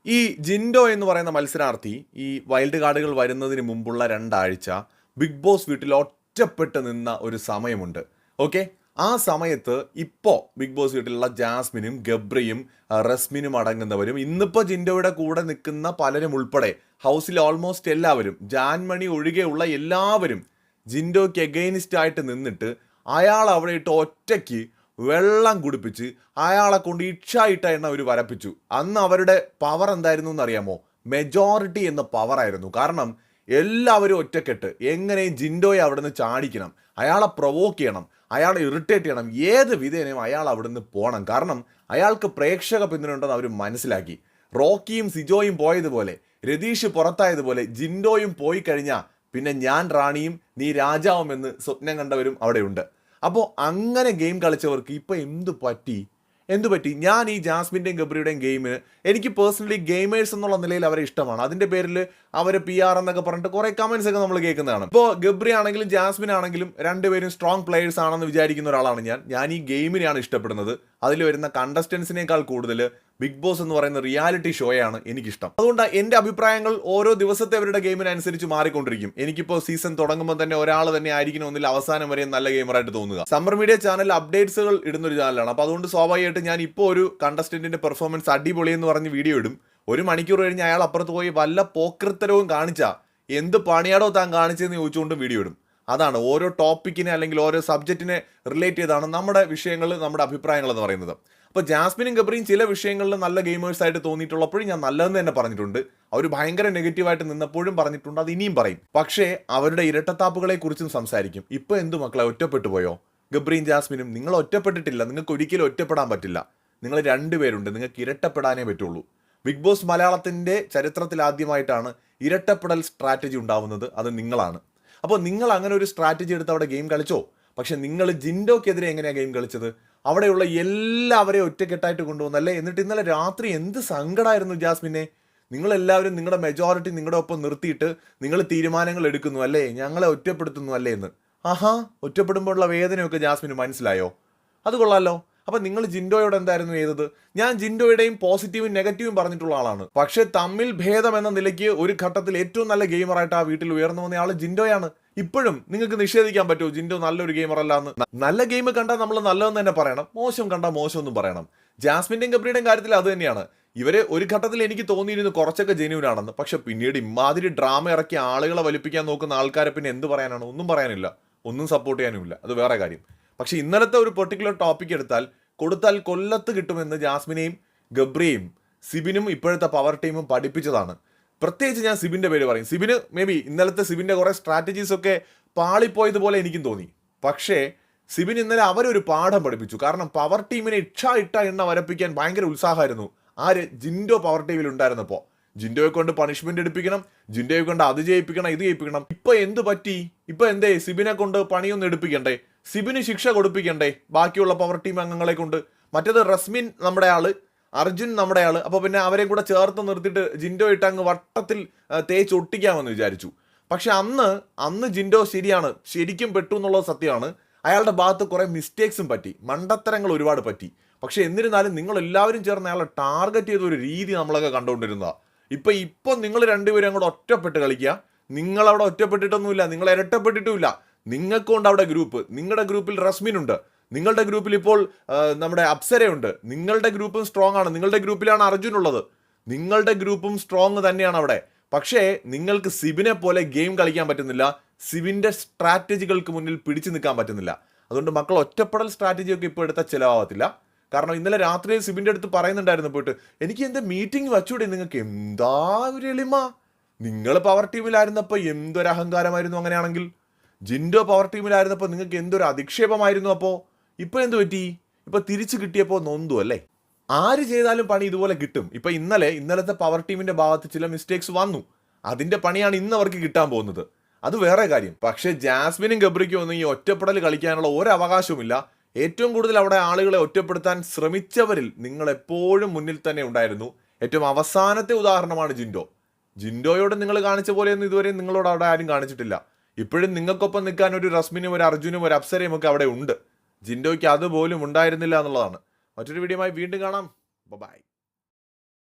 ഈ ജിൻഡോ എന്ന് പറയുന്ന മത്സരാർത്ഥി ഈ വൈൽഡ് കാർഡുകൾ വരുന്നതിന് മുമ്പുള്ള 2 ആഴ്ച ബിഗ് ബോസ് വീട്ടിൽ ഒറ്റപ്പെട്ട് നിന്ന ഒരു സമയമുണ്ട്. ഓക്കെ, ആ സമയത്ത് ഇപ്പോൾ ബിഗ് ബോസ് വീട്ടിലുള്ള ജാസ്മിനും ഗബ്രിയും റസ്മിനും അടങ്ങുന്നവരും ഇന്നിപ്പോൾ ജിൻഡോയുടെ കൂടെ നിൽക്കുന്ന പലരും ഉൾപ്പെടെ ഹൗസിൽ ഓൾമോസ്റ്റ് എല്ലാവരും, ജാൻമണി ഒഴികെയുള്ള എല്ലാവരും ജിൻഡോയ്ക്ക് എഗെയിനിസ്റ്റ് ആയിട്ട് നിന്നിട്ട് അയാൾ അവിടെ ഇട്ട് ഒറ്റയ്ക്ക് വെള്ളം കുടിപ്പിച്ച് അയാളെ കൊണ്ട് ഇട്ട എണ്ണ അവർ വരപ്പിച്ചു. അന്ന് അവരുടെ പവർ എന്തായിരുന്നു എന്നറിയാമോ? മെജോറിറ്റി എന്ന പവറായിരുന്നു. കാരണം എല്ലാവരും ഒറ്റക്കെട്ട് എങ്ങനെയും ജിൻഡോയെ അവിടെ നിന്ന് ചാടിക്കണം, അയാളെ പ്രൊവോക്ക് ചെയ്യണം, അയാളെ ഇറിറ്റേറ്റ് ചെയ്യണം, ഏത് വിധേനയും അയാൾ അവിടെ നിന്ന് പോകണം. കാരണം അയാൾക്ക് പ്രേക്ഷക പിന്തുണയുണ്ടെന്ന് അവർ മനസ്സിലാക്കി. റോക്കിയും സിജോയും പോയതുപോലെ, രതീഷ് പുറത്തായതുപോലെ ജിൻഡോയും പോയി കഴിഞ്ഞാൽ പിന്നെ ഞാൻ റാണിയും നീ രാജാവുമെന്ന് സ്വപ്നം കണ്ടവരും അവിടെയുണ്ട്. അപ്പോൾ അങ്ങനെ ഗെയിം കളിച്ചവർക്ക് ഇപ്പോൾ എന്തു പറ്റി? ഞാൻ ഈ ജാസ്മിൻ്റെയും ഗബ്രിയുടെയും ഗെയിമിന് എനിക്ക് പേഴ്സണലി ഗെയിമേഴ്സ് എന്നുള്ള നിലയിൽ അവരെ ഇഷ്ടമാണ്. അതിൻ്റെ പേരിൽ അവർ PR എന്നൊക്കെ പറഞ്ഞിട്ട് കുറേ കമൻസ് ഒക്കെ നമ്മൾ കേൾക്കുന്നതാണ്. ഇപ്പോൾ ഗബ്രി ആണെങ്കിലും ജാസ്മിൻ ആണെങ്കിലും രണ്ടുപേരും സ്ട്രോങ് പ്ലെയേഴ്സ് ആണെന്ന് വിചാരിക്കുന്ന ഒരാളാണ് ഞാൻ ഈ ഗെയിമിനെയാണ് ഇഷ്ടപ്പെടുന്നത്. അതിൽ വരുന്ന കണ്ടസ്റ്റൻസിനേക്കാൾ കൂടുതൽ ബിഗ് ബോസ് എന്ന് പറയുന്ന റിയാലിറ്റി ഷോയാണ് എനിക്കിഷ്ടം. അതുകൊണ്ട് എൻ്റെ അഭിപ്രായങ്ങൾ ഓരോ ദിവസത്തെ അവരുടെ ഗെയിമിനനുസരിച്ച് മാറിക്കൊണ്ടിരിക്കും. എനിക്കിപ്പോൾ സീസൺ തുടങ്ങുമ്പോൾ തന്നെ ഒരാൾ തന്നെ ആയിരിക്കണമെന്നില്ല അവസാനം വരെ നല്ല ഗെയിമറായിട്ട് തോന്നുക. സമ്മർ മീഡിയ ചാനൽ അപ്ഡേറ്റ്സുകൾ ഇടുന്നൊരു ചാനലാണ്. അപ്പോൾ അതുകൊണ്ട് സ്വാഭാവികമായിട്ട് ഞാൻ ഇപ്പോൾ ഒരു കണ്ടസ്റ്റന്റിന്റെ പെർഫോമൻസ് അടിപൊളി എന്ന് പറഞ്ഞ് വീഡിയോ ഇടും. 1 മണിക്കൂർ കഴിഞ്ഞ് അയാൾ അപ്പുറത്ത് പോയി വല്ല പോക്കൃത്തരവും കാണിച്ചാൽ എന്ത് പണിയാടോ താൻ കാണിച്ചതെന്ന് ചോദിച്ചുകൊണ്ട് വീഡിയോ ഇടും. അതാണ് ഓരോ ടോപ്പിക്കിനെ അല്ലെങ്കിൽ ഓരോ സബ്ജക്റ്റിനെ റിലേറ്റ് ചെയ്താണ് നമ്മുടെ വിഷയങ്ങൾ, നമ്മുടെ അഭിപ്രായങ്ങൾ എന്ന് പറയുന്നത്. അപ്പോൾ ജാസ്മിനും ഗബ്രിയും ചില വിഷയങ്ങളിൽ നല്ല ഗെയിമേഴ്സ് ആയിട്ട് തോന്നിയിട്ടുള്ളപ്പോഴും ഞാൻ നല്ലതെന്ന് തന്നെ പറഞ്ഞിട്ടുണ്ട്. അവർ ഭയങ്കര നെഗറ്റീവായിട്ട് നിന്നപ്പോഴും പറഞ്ഞിട്ടുണ്ട്, അത് ഇനിയും പറയും. പക്ഷേ അവരുടെ ഇരട്ടത്താപ്പുകളെ കുറിച്ചും സംസാരിക്കും. ഇപ്പോൾ എന്തു മക്കളെ, ഒറ്റപ്പെട്ടു പോയോ? ഗബ്രിയും ജാസ്മിനും നിങ്ങൾ ഒറ്റപ്പെട്ടിട്ടില്ല, നിങ്ങൾക്ക് ഒരിക്കലും ഒറ്റപ്പെടാൻ പറ്റില്ല. നിങ്ങൾ 2 പേരുണ്ട്, നിങ്ങൾക്ക് ഇരട്ടപ്പെടാനേ പറ്റുള്ളൂ. ബിഗ് ബോസ് മലയാളത്തിൻ്റെ ചരിത്രത്തിൽ ആദ്യമായിട്ടാണ് ഇരട്ടപ്പെടൽ സ്ട്രാറ്റജി ഉണ്ടാവുന്നത്. അത് നിങ്ങളാണ്. അപ്പോൾ നിങ്ങൾ അങ്ങനെ ഒരു സ്ട്രാറ്റജി എടുത്ത് അവിടെ ഗെയിം കളിച്ചോ? പക്ഷെ നിങ്ങൾ ജിൻഡോക്കെതിരെ എങ്ങനെയാണ് ഗെയിം കളിച്ചത്? അവിടെയുള്ള എല്ലാവരെയും ഒറ്റക്കെട്ടായിട്ട് കൊണ്ടുവന്നല്ലേ? എന്നിട്ട് ഇന്നലെ രാത്രി എന്ത് സങ്കടമായിരുന്നു ജാസ്മിനെ. നിങ്ങളെല്ലാവരും നിങ്ങളുടെ മെജോറിറ്റി നിങ്ങളുടെ ഒപ്പം നിർത്തിയിട്ട് നിങ്ങൾ തീരുമാനങ്ങൾ എടുക്കുന്നു അല്ലേ, ഞങ്ങളെ ഒറ്റപ്പെടുത്തുന്നു അല്ലേ എന്ന്. ആഹാ, ഒറ്റപ്പെടുമ്പോഴുള്ള വേദനയൊക്കെ ജാസ്മിന് മനസ്സിലായോ? അത് കൊള്ളാലോ. അപ്പം നിങ്ങൾ ജിൻഡോയോട് എന്തായിരുന്നു ചെയ്തത്? ഞാൻ ജിൻഡോയുടെയും പോസിറ്റീവും നെഗറ്റീവും പറഞ്ഞിട്ടുള്ള ആളാണ്. പക്ഷെ തമ്മിൽ ഭേദം എന്ന നിലയ്ക്ക് ഒരു ഘട്ടത്തിൽ ഏറ്റവും നല്ല ഗെയിമറായിട്ട് ആ വീട്ടിൽ ഉയർന്നു വന്ന ആൾ ജിൻഡോയാണ്. ഇപ്പോഴും നിങ്ങൾക്ക് നിഷേധിക്കാൻ പറ്റുമോ ജിൻഡോ നല്ലൊരു ഗെയിമർ അല്ല എന്ന്? നല്ല ഗെയിം കണ്ടാൽ നമ്മൾ നല്ലതെന്ന് തന്നെ പറയണം, മോശം കണ്ടാൽ മോശമെന്നും പറയണം. ജാസ്മിൻ്റെയും ഗബ്രിയുടെയും കാര്യത്തിൽ അത് തന്നെയാണ്. ഇവരെ ഒരു ഘട്ടത്തിൽ എനിക്ക് തോന്നിയിരുന്നു കുറച്ചൊക്കെ ജെന്യൂൻ ആണെന്ന്. പക്ഷെ പിന്നീട് ഇമാതിരി ഡ്രാമ ഇറക്കി ആളുകളെ വലിപ്പിക്കാൻ നോക്കുന്ന ആൾക്കാരെ പിന്നെ എന്ത് പറയാനാണ്? ഒന്നും പറയാനില്ല, ഒന്നും സപ്പോർട്ട് ചെയ്യാനുമില്ല. അത് വേറെ കാര്യം. പക്ഷെ ഇന്നലത്തെ ഒരു പെർട്ടിക്കുലർ ടോപ്പിക് കൊടുത്താൽ കൊല്ലത്ത് കിട്ടുമെന്ന് ജാസ്മിനെയും ഗബ്രിയെയും സിബിനും ഇപ്പോഴത്തെ പവർ ടീമും പഠിപ്പിച്ചതാണ്. പ്രത്യേകിച്ച് ഞാൻ സിബിൻ്റെ പേര് പറയും. സിബിന് മേ ബി ഇന്നലത്തെ സിബിൻ്റെ കുറേ സ്ട്രാറ്റജീസ് ഒക്കെ പാളിപ്പോയതുപോലെ എനിക്കും തോന്നി. പക്ഷേ സിബിൻ ഇന്നലെ അവരൊരു പാഠം പഠിപ്പിച്ചു. കാരണം പവർ ടീമിനെ ഇട്ട എണ്ണ വരപ്പിക്കാൻ ഭയങ്കര ഉത്സാഹമായിരുന്നു. ആര്? ജിൻഡോ പവർ ടീമിൽ ഉണ്ടായിരുന്നപ്പോൾ. ജിൻഡോയെ കൊണ്ട് പണിഷ്മെന്റ് എടുപ്പിക്കണം, ജിൻഡോയെ കൊണ്ട് അത് ചെയ്യിപ്പിക്കണം, ഇത് ചെയ്യിപ്പിക്കണം. ഇപ്പൊ എന്ത് പറ്റി? ഇപ്പൊ എന്തേ? സിബിനെ കൊണ്ട് പണിയൊന്നും എടുപ്പിക്കണ്ടേ? സിബിന് ശിക്ഷ കൊടുപ്പിക്കണ്ടേ ബാക്കിയുള്ള പവർ ടീം അംഗങ്ങളെ കൊണ്ട്? മറ്റേത് റസ്മിൻ നമ്മുടെ ആള്, അർജുൻ നമ്മുടെ ആള്. അപ്പോൾ പിന്നെ അവരെയും കൂടെ ചേർത്ത് നിർത്തിയിട്ട് ജിൻഡോ ഇട്ട് അങ്ങ് വട്ടത്തിൽ തേച്ച് ഒട്ടിക്കാമെന്ന് വിചാരിച്ചു. പക്ഷെ അന്ന് ജിൻഡോ ശരിക്കും പെട്ടു എന്നുള്ളത് സത്യമാണ്. അയാളുടെ ഭാഗത്ത് കുറേ മിസ്റ്റേക്സും പറ്റി, മണ്ടത്തരങ്ങൾ ഒരുപാട് പറ്റി. പക്ഷെ എന്നിരുന്നാലും നിങ്ങൾ എല്ലാവരും ചേർന്ന് അയാളെ ടാർഗറ്റ് ചെയ്ത ഒരു രീതി നമ്മളൊക്കെ കണ്ടുകൊണ്ടിരുന്നതാണ്. ഇപ്പം നിങ്ങൾ രണ്ടുപേരും അങ്ങോട്ട് ഒറ്റപ്പെട്ട് കളിക്കുക. നിങ്ങളവിടെ ഒറ്റപ്പെട്ടിട്ടൊന്നുമില്ല, നിങ്ങൾ ഇരട്ടപ്പെട്ടിട്ടുമില്ല. നിങ്ങൾക്കുണ്ട് അവിടെ ഗ്രൂപ്പ്. നിങ്ങളുടെ ഗ്രൂപ്പിൽ റസ്മിനുണ്ട്, നിങ്ങളുടെ ഗ്രൂപ്പിൽ ഇപ്പോൾ നമ്മുടെ അപ്സരയുണ്ട്. നിങ്ങളുടെ ഗ്രൂപ്പും സ്ട്രോങ് ആണ്. നിങ്ങളുടെ ഗ്രൂപ്പിലാണ് അർജുൻ ഉള്ളത്. നിങ്ങളുടെ ഗ്രൂപ്പും സ്ട്രോങ് തന്നെയാണ് അവിടെ. പക്ഷേ നിങ്ങൾക്ക് സിബിനെ പോലെ ഗെയിം കളിക്കാൻ പറ്റുന്നില്ല, സിബിൻ്റെ സ്ട്രാറ്റജികൾക്ക് മുന്നിൽ പിടിച്ചു നിൽക്കാൻ പറ്റുന്നില്ല. അതുകൊണ്ട് മക്കൾ ഒറ്റപ്പെടൽ സ്ട്രാറ്റജിയൊക്കെ ഇപ്പോൾ എടുത്താൽ ചിലവാകത്തില്ല. കാരണം ഇന്നലെ രാത്രി സിബിൻ്റെ അടുത്ത് പറയുന്നുണ്ടായിരുന്നു പോയിട്ട്, എനിക്ക് എന്താ മീറ്റിംഗ് വച്ചൂടെ, നിങ്ങൾക്ക് എന്താ ഒരു എളിമ. നിങ്ങൾ പവർ ടീമിലായിരുന്നപ്പോൾ എന്തൊരു അഹങ്കാരമായിരുന്നു. അങ്ങനെയാണെങ്കിൽ ജിൻഡോ പവർ ടീമിലായിരുന്നപ്പോൾ നിങ്ങൾക്ക് എന്തൊരു അധിക്ഷേപമായിരുന്നു. അപ്പോൾ ഇപ്പോൾ എന്ത് പറ്റി? ഇപ്പോൾ തിരിച്ചു കിട്ടിയപ്പോൾ നൊന്തു അല്ലേ? ആര് ചെയ്താലും പണി ഇതുപോലെ കിട്ടും. ഇപ്പോൾ ഇന്നലത്തെ പവർ ടീമിൻ്റെ ഭാഗത്ത് ചില മിസ്റ്റേക്സ് വന്നു. അതിൻ്റെ പണിയാണ് ഇന്ന് അവർക്ക് കിട്ടാൻ പോകുന്നത്. അത് വേറെ കാര്യം. പക്ഷേ ജാസ്മിനും ഗബ്രിക്കും ഒന്നും ഈ ഒറ്റപ്പെടൽ കളിക്കാനുള്ള ഒരു അവകാശവുമില്ല. ഏറ്റവും കൂടുതൽ അവിടെ ആളുകളെ ഒറ്റപ്പെടുത്താൻ ശ്രമിച്ചവരിൽ നിങ്ങൾ എപ്പോഴും മുന്നിൽ തന്നെ ഉണ്ടായിരുന്നു. ഏറ്റവും അവസാനത്തെ ഉദാഹരണമാണ് ജിൻഡോയോട് നിങ്ങൾ കാണിച്ച പോലെയൊന്നും ഇതുവരെ നിങ്ങളോട് അവിടെ ആരും കാണിച്ചിട്ടില്ല. ഇപ്പോഴും നിങ്ങൾക്കൊപ്പം നിൽക്കാൻ ഒരു റസ്മിനും ഒരു അർജുനും ഒരു അപ്സരയും ഒക്കെ അവിടെ ഉണ്ട്. ജിൻഡോയ്ക്ക് അതുപോലും ഉണ്ടായിരുന്നില്ല എന്നുള്ളതാണ്. മറ്റൊരു വീഡിയോയുമായി വീണ്ടും കാണാം. ബൈ.